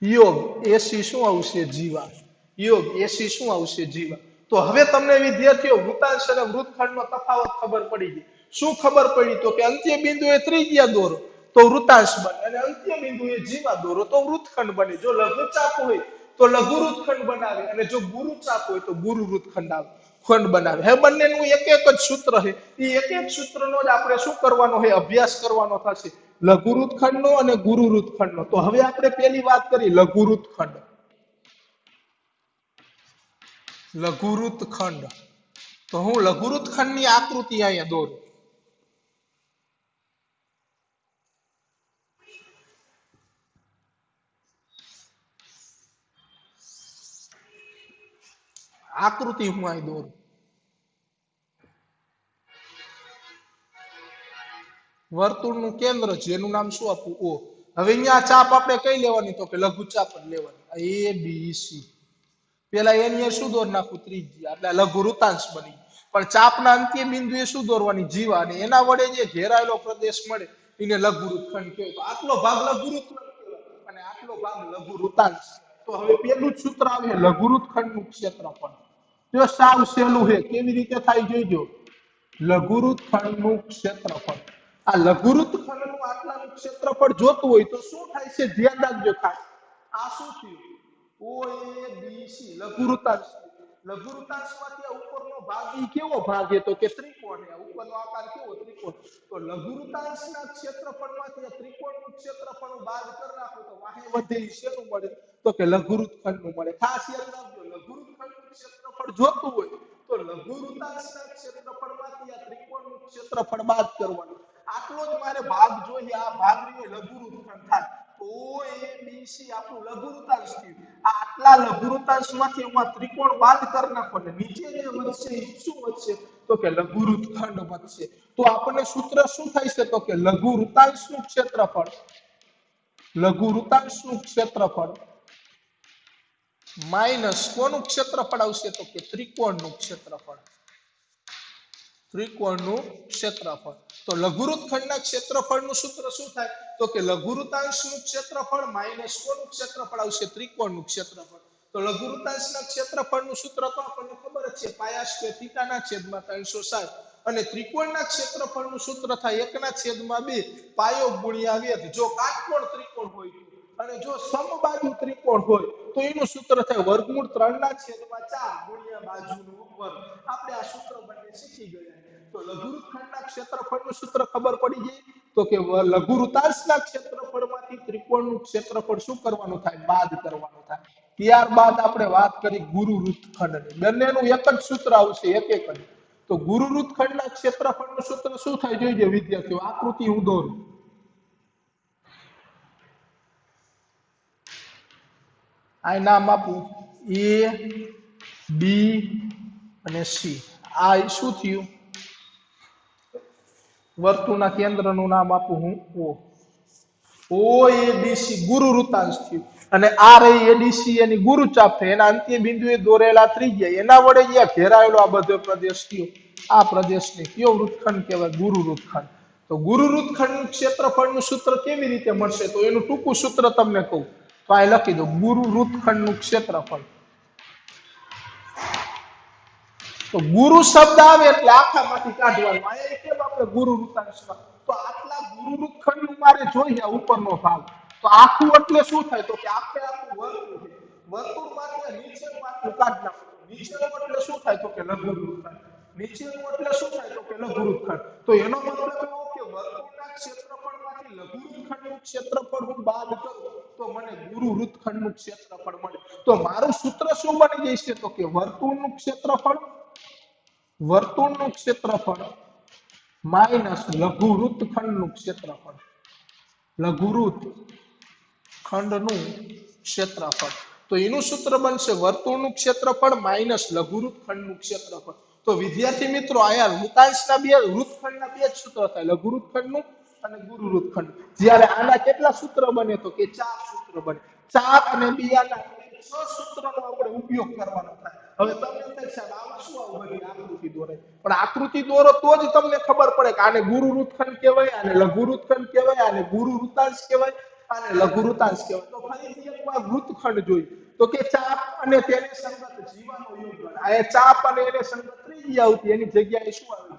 યોગ એસી શું આવશે જીવા. યોગ એસી શું આવશે જીવા. તો હવે તમને વિદ્યાર્થીઓ વૃતાંશ અને વૃત્તખંડનો તફાવત ખબર પડી ગઈ. શું ખબર પડી તો કે અંત્ય બિંદુએ ત્રિજ્યા દોરો તો વૃતાંશ બને અને અંત્ય બિંદુએ જીવા દોરો તો વૃત્તખંડ બને. જો લઘુ ચાપ હોય તો લઘુ વૃત્તખંડ બનાવે અને જો ગુરુ ચાપ હોય તો ગુરુ વૃત્તખંડ ખંડ બનાવે. હવે બંનેનું એક એક જ સૂત્ર છે. એ એક એક સૂત્રનો જ આપણે શું કરવાનો છે અભ્યાસ કરવાનો થશે લઘુ વૃત્તખંડનો અને ગુરુ વૃત્તખંડનો. તો હવે આપણે પેલી વાત કરી લઘુ વૃત્તખંડ. લઘુ વૃત્તખંડ તો હું લઘુવૃત્તખંડની આકૃતિ અહીંયા દોરું. આકૃતિ હું અહીં દોરું. વર્તુળનું કેન્દ્ર છે એનું નામ શું આપવું? ઓ. હવે અહીંયા ચાપ આપણે કઈ લેવાની? તો કે લઘુ ચાપ જ લેવાની. A B C. પેલા એની શું દોર નાખું? ત્રિજ્યા, એટલે લઘુ વૃત્તાંશ બની. પણ ચાપના અંત્ય બિંદુએ શું દોરવાની? જીવા, અને એના વડે જે ઘેરાયેલો પ્રદેશ મળે એને લઘુવૃત્તખંડ કહેવાય. તો આટલો ભાગ લઘુવૃત્તખંડ કહેવાય અને આટલો ભાગ લઘુ વૃત્તાંશ. તો હવે પેલું જ સૂત્ર આવે લઘુવૃત્તખંડનું ક્ષેત્રફળ. જો સાવ સહેલું છે, કેવી રીતે થાય જોઈજો. લઘુવૃત્તખંડનું ક્ષેત્રફળ. આ લઘુવૃત્તખંડનું આટલાનું ક્ષેત્રફળ જોતું હોય તો શું થાય છે? ધ્યાન રાખજો ખાસ. આ શું થયું? OABC લઘુવૃત્તાંશ. લઘુવૃત્તાંશમાંથી આ ઉપરનો ભાગ ઈ કેવો ભાગ છે? તો કે ત્રિકોણ. આ ઉપરનો આકાર કેવો? ત્રિકોણ. તો લઘુવૃત્તાંશના ક્ષેત્રફળમાંથી આ ત્રિકોણનું ક્ષેત્રફળ બાદ કરી નાખો તો વાહે વધે ઈ શેનું મળે? તો કે લઘુવૃત્તખંડનું મળે. ખાસ યાદ રાખજો, લઘુવૃત્તખંડનું ક્ષેત્રફળ જોતું હોય તો લઘુવૃત્તાંશના ક્ષેત્રફળમાંથી આ ત્રિકોણનું ક્ષેત્રફળ બાદ કરવાનું. આટલો જ મારે ભાગ જોઈએ. આ ભાગ રહ્યો લઘુવૃત્તખંડ થાય. OABC આપણું લઘુવૃત્તાંશ થયું. આટલા લઘુવૃત્તાંશમાંથી હું આ ત્રિકોણ બાદ કરી નાખો એટલે નીચે જે વધશે એ શું વધશે? તો કે લઘુવૃત્તખંડ વધશે. તો આપણને સૂત્ર શું થાય છે? તો કે લઘુવૃત્તાંશનું ક્ષેત્રફળ. લઘુવૃત્તાંશનું ક્ષેત્રફળ માઇનસ કોનું ક્ષેત્રફળ આવશે? તો કે ત્રિકોણનું ક્ષેત્રફળ. ત્રિકોણનું ક્ષેત્રફળ. તો લઘુવૃત્તખંડના ક્ષેત્રફળનું સૂત્ર શું થાય? તો કે લઘુવૃત્તાંશનું ક્ષેત્રફળ માઇનસ કોનું ક્ષેત્રફળ આવશે? ત્રિકોણનું ક્ષેત્રફળ. તો લઘુવૃત્તાંશના ક્ષેત્રફળનું સૂત્ર તો આપણને ખબર જ છે, પાયા સ્ક્વેર થીટાના છેદમાં 360. અને ત્રિકોણના ક્ષેત્રફળનું સૂત્ર થાય 1/2 પાયો ગુણ્યા વેધ. જો કાટકોણ ત્રિકોણ હોય અને જો સમબાજુ ત્રિકોણ હોય તો એનું સૂત્ર થાય વર્ગમૂળ 3/4 ગુણ્યા બાજુનો વર્ગ. આપણે આ સૂત્ર બંને શીખી ગયા. તો લઘુવૃત્તખંડના ક્ષેત્રફળનું સૂત્ર ખબર પડી ગઈ. તો કે લઘુવૃત્તાંશના ક્ષેત્રફળમાંથી ત્રિકોણનું ક્ષેત્રફળ શું કરવાનું થાય? બાદ કરવાનું થાય. ત્યારબાદ આપણે વાત કરી ગુરુવૃત્તખંડની. બંનેનું એક જ સૂત્ર આવશે, એક એક જ. તો ગુરુવૃત્તખંડના ક્ષેત્રફળનું સૂત્ર શું થાય જોઈજો વિદ્યાર્થીઓ. આકૃતિ હું દોરું. આ નામ આપું A B અને C. આ શું થયું? વર્તુળના કેન્દ્રનું નામ આપું હું O. OABC ગુરુવૃત્તાંશ થયું. અને આ રહી ADC એની ગુરુચાપ થઈ. એના અંત્ય બિંદુએ દોરેલા ત્રિજ્યા, એના વડે જ્યાં ઘેરાયેલો આ બધો પ્રદેશ થયો, આ પ્રદેશને કયો વૃત્તખંડ કહેવાય? ગુરુવૃત્તખંડ. તો ગુરુવૃત્તખંડનું ક્ષેત્રફળનું સૂત્ર કેવી રીતે મળશે? તો એનું ટૂંકું સૂત્ર તમને કહું તો આ લખી દો. ગુરુવૃત્તખંડનું ક્ષેત્રફળ. તો ગુરુ શબ્દ આવે એટલે આખામાંથી કાઢવાનું. અહીંયા કેમ આપણે ગુરુવૃત્તાંશમાં? તો આટલા ગુરુવૃત્તખંડનું મારે જોઈએ ઉપરનો ભાગ. તો આખું એટલે શું થાય? તો કે આખે આખું વર્તુળ છે. વર્તુળમાંથી નીચેનું આટલું કાઢી નાખો. નીચેનું એટલે શું થાય? તો કે લઘુવૃત્તખંડ. નીચેનું એટલે શું થાય? તો કે લઘુવૃત્તખંડ. તો એનો મતલબ એવો કે વર્તુળના ક્ષેત્રફળમાંથી લઘુવૃત્તખંડનું ક્ષેત્રફળ હું બાદ કરું તો મને ગુરુવૃત્તખંડનું ક્ષેત્રફળ મળે. તો મારું સૂત્ર શું બની જશે? તો કે વર્તુળનું ક્ષેત્રફળ માઇનસ લઘુવૃત્તખંડનું ક્ષેત્રફળ. લઘુવૃત્તખંડનું ક્ષેત્રફળ. તો એનું સૂત્ર બનશે વર્તુળનું ક્ષેત્રફળ માઇનસ લઘુવૃત્તખંડનું ક્ષેત્રફળ. તો વિદ્યાર્થી મિત્રો, આયા વૃત્તાંશના બે વૃત્તખંડના બે જ સૂત્ર થાય, લઘુવૃત્તખંડનું અને ગુરુવૃત્તખંડ. જ્યારે આના કેટલા સૂત્ર બને? તો કે 4 સૂત્ર બને. 4 અને 2 આના 6 સૂત્રનો આપણે ઉપયોગ કરવાનો થાય. હવે તમને થાય સાહેબ આમાં શું આવું બધી આકૃતિ દોરાય? પણ આકૃતિ દોરો તો જ તમને ખબર પડે કે આને ગુરુવૃત્તખંડ કહેવાય, આને લઘુવૃત્તખંડ કહેવાય, આને ગુરુવૃત્તાંશ કહેવાય, આને લઘુવૃત્તાંશ કહેવાય. તો ફરીથી એકવાર વૃત્તખંડ જોઈ તો કે ચાપ અને તેને સંગત જીવાનો યોગ. આ ચાપ અને એને સંગત ત્રિજ્યા આવતી, એની જગ્યાએ શું આવે?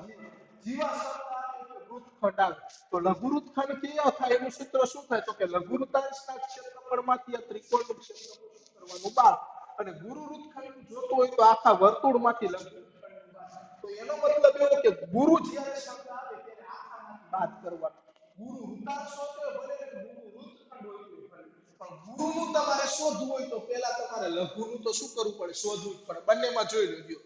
જીવા શબ્દ આવે તો વૃત્તખંડ આવે. તો લઘુવૃત્તખંડ કેવો થાય? એનું સૂત્ર શું થાય? તો કે લઘુવૃત્તાંશના ક્ષેત્રફળમાંથી આ ત્રિકોણનું ક્ષેત્રફળ કરવાનું બાદ. અને ગુરુવૃત્તખંડ જોતો હોય તો આખા વર્તુળમાંથી લઘુવૃત્તખંડ બાદ. તો એનો મતલબ એવો કે ગુરુ જ્યારે શબ્દ આવે ત્યારે આખામાંથી બાદ કરવાનો. ગુરુવૃત્તાંશ હોય તો ભલે ગુરુવૃત્તખંડ હોય તો ભલે. પણ ગુરુનું તમારે શોધવું હોય તો પહેલા તમારે લઘુનું તો શું કરવું પડે? શોધવું જ પડે. બંનેમાં જોઈ લેજો.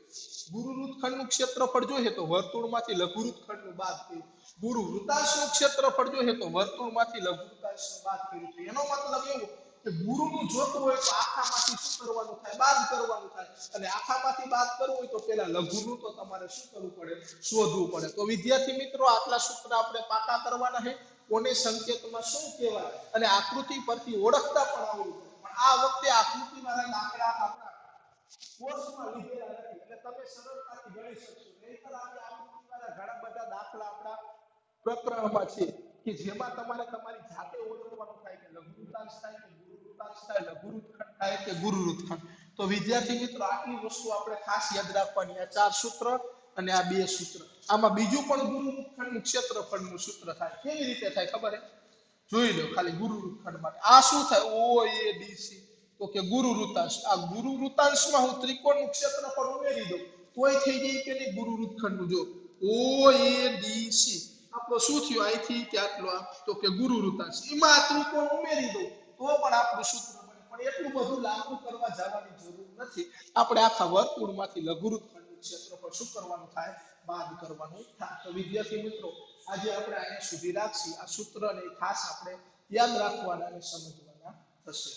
ગુરુ વૃત્તખંડનું ક્ષેત્રફળ જોઈએ તો વર્તુળમાંથી લઘુ વૃત્તખંડનું બાદ કર્યું. ગુરુ વૃતાંશનું ક્ષેત્રફળ જોઈએ તો વર્તુળમાંથી લઘુ વૃતાંશનું બાદ કર્યું. એનો મતલબ એવો કે ગુરુનું જોતું હોય તો આખામાંથી શું કરવાનું થાય? બાદ કરવાનું થાય. અને આખામાંથી બાદ કરવું હોય તો પહેલા લઘુનું તો તમારે શું કરવું પડે? શોધવું પડે. તો વિદ્યાર્થી મિત્રો, આટલા સૂત્ર આપણે પાકા કરવાના છે. કોને સંકેતમાં શું કહેવાય અને આકૃતિ પરથી ઓળખતા પણ આવડવું પડે. પણ આ વખતે આકૃતિ વાળા દાખલા આપણા કોર્સમાં લીધેલા નથી, એટલે તમે સરળતાથી ગણી શકશો. નહીંતર આપણે આકૃતિ વાળા ઘણા બધા દાખલા આપણા પ્રકરણમાં છે કે જેમાં તમારે તમારી જાતે ઓળખવાનું થાય કે લઘુ વૃત્તાંશ થાય કે ગુરુ વૃત્તાંશ થાય, લઘુ વૃત્તખંડ થાય કે ગુરુ વૃત્તખંડ. તો વિદ્યાર્થી મિત્રો, આટલી વસ્તુ આપણે ખાસ યાદ રાખવાની. આ 4 સૂત્ર અને આ 2 સૂત્ર. આમાં બીજું પણ ગુરુ વૃત્તખંડનું ક્ષેત્રફળનું સૂત્ર થાય. કેવી રીતે થાય ખબર છે? જોઈ લો ખાલી ગુરુ વૃત્તખંડ માટે. આ શું થાય? OADC. તો કે ગુરુ વૃત્તાંશ. આ ગુરુ વૃત્તાંશમાં હું ત્રિકોણનું ક્ષેત્રફળ ઉમેરી દઉં તોય થઈ જાય કે નહીં ગુરુ વૃત્તખંડનું. જો OADC આપણો શું થયું? અહીંથી ત્યાંટલો તો કે ગુરુ વૃત્તાંશ. એમાં આ ત્રિકોણ ઉમેરી દઉં તો પણ આપણું સૂત્ર બને. પણ એટલું બધું લાંબુ કરવા જવાની જરૂર નથી. આપણે આખા વર્તુળમાંથી લઘુ વૃત્તખંડનું ક્ષેત્રફળ શું કરવાનું થાય? બાદ કરવાનું થાય. તો વિદ્યાર્થી મિત્રો, આજે આપણે અહીંયા સુધી રાખીએ. આ સૂત્રને ખાસ આપણે યાદ રાખવાના અને સમજવાના થશે.